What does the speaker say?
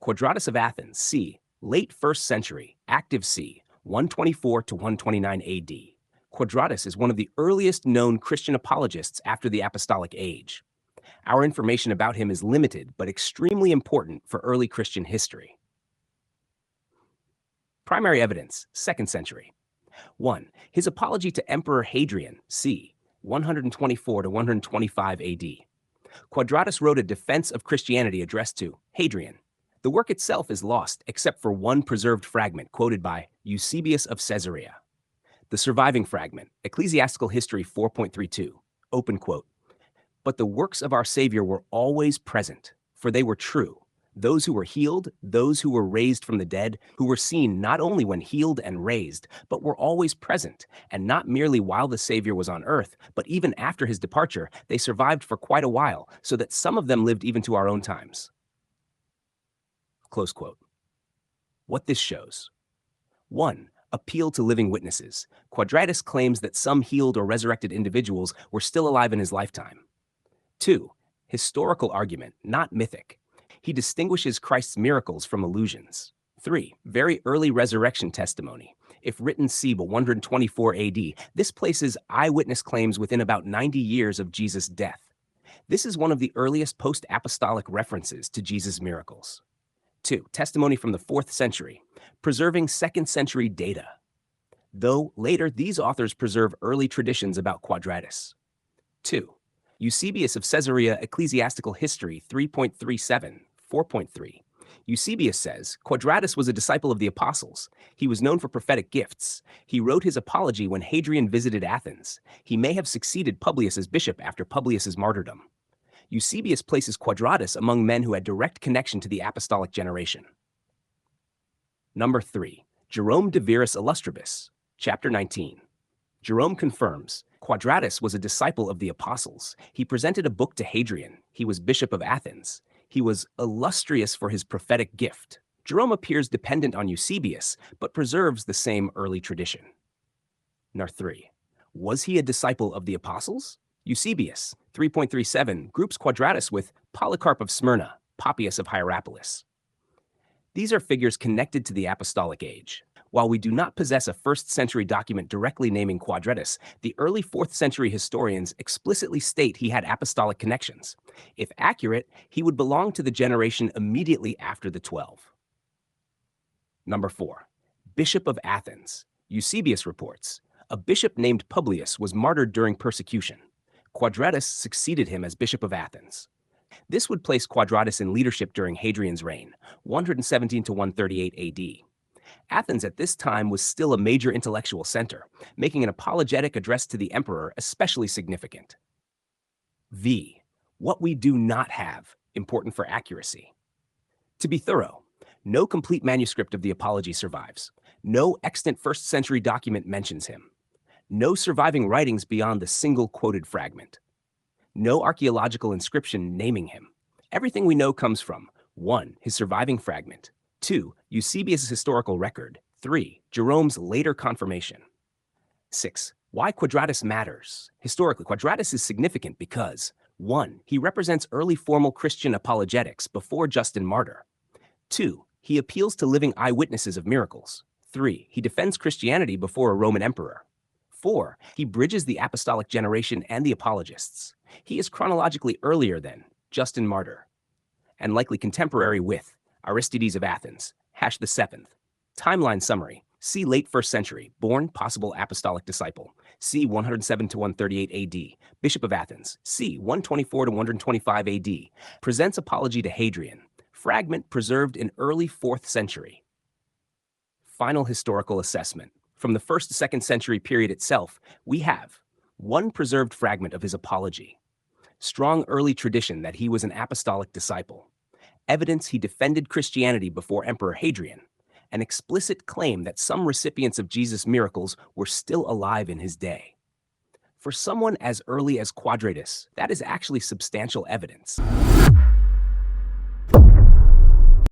Quadratus of Athens, c. late 1st century, active c. 124 to 129 AD. Quadratus is one of the earliest known Christian apologists after the apostolic age. Our information about him is limited but extremely important for early Christian history. Primary evidence, 2nd century. 1. His apology to Emperor Hadrian, c. 124 to 125 AD. Quadratus wrote a defense of Christianity addressed to Hadrian. The work itself is lost except for one preserved fragment quoted by Eusebius of Caesarea. The surviving fragment, Ecclesiastical History 4.32, open quote. But the works of our Savior were always present, for they were true. Those who were healed, those who were raised from the dead, who were seen not only when healed and raised, but were always present, and not merely while the Savior was on earth, but even after his departure, they survived for quite a while, so that some of them lived even to our own times. Close quote. What this shows. 1. Appeal to living witnesses. Quadratus claims that some healed or resurrected individuals were still alive in his lifetime. 2. Historical argument, not mythic. He distinguishes Christ's miracles from illusions. 3. Very early resurrection testimony. If written c. 124 AD, this places eyewitness claims within about 90 years of Jesus' death. This is one of the earliest post-apostolic references to Jesus' miracles. 2. Testimony from the 4th century, preserving 2nd century data. Though later these authors preserve early traditions about Quadratus. 2. Eusebius of Caesarea Ecclesiastical History 3.37, 4.3. Eusebius says, Quadratus was a disciple of the apostles. He was known for prophetic gifts. He wrote his apology when Hadrian visited Athens. He may have succeeded Publius as bishop after Publius's martyrdom. Eusebius places Quadratus among men who had direct connection to the apostolic generation. Number 3. Jerome de Viris Illustribus, chapter 19. Jerome confirms, Quadratus was a disciple of the apostles. He presented a book to Hadrian. He was bishop of Athens. He was illustrious for his prophetic gift. Jerome appears dependent on Eusebius, but preserves the same early tradition. Number 3. Was he a disciple of the apostles? Eusebius, 3.37, groups Quadratus with Polycarp of Smyrna, Papias of Hierapolis. These are figures connected to the apostolic age. While we do not possess a 1st century document directly naming Quadratus, the early 4th century historians explicitly state he had apostolic connections. If accurate, he would belong to the generation immediately after the 12. Number 4. Bishop of Athens. Eusebius reports, a bishop named Publius was martyred during persecution. Quadratus succeeded him as bishop of Athens. This would place Quadratus in leadership during Hadrian's reign, 117 to 138 AD. Athens at this time was still a major intellectual center, making an apologetic address to the emperor especially significant. V. What we do not have, important for accuracy. To be thorough, no complete manuscript of the apology survives. No extant 1st century document mentions him. No surviving writings beyond the single quoted fragment. No archaeological inscription naming him. Everything we know comes from 1. His surviving fragment, 2. Eusebius' historical record, 3. Jerome's later confirmation. 6. Why Quadratus matters. Historically, Quadratus is significant because 1. He represents early formal Christian apologetics before Justin Martyr. 2. He appeals to living eyewitnesses of miracles. 3. He defends Christianity before a Roman emperor. 4. He bridges the apostolic generation and the apologists. He is chronologically earlier than Justin Martyr, and likely contemporary with Aristides of Athens, the 7th. Timeline summary. C. Late 1st century, born, possible apostolic disciple. C. 107 to 138 AD, bishop of Athens. C. 124 to 125 AD, presents apology to Hadrian. Fragment preserved in early 4th century. Final historical assessment. From the 1st to 2nd century period itself, we have 1 preserved fragment of his apology. Strong early tradition that he was an apostolic disciple. Evidence he defended Christianity before Emperor Hadrian. An explicit claim that some recipients of Jesus' miracles were still alive in his day. For someone as early as Quadratus, that is actually substantial evidence.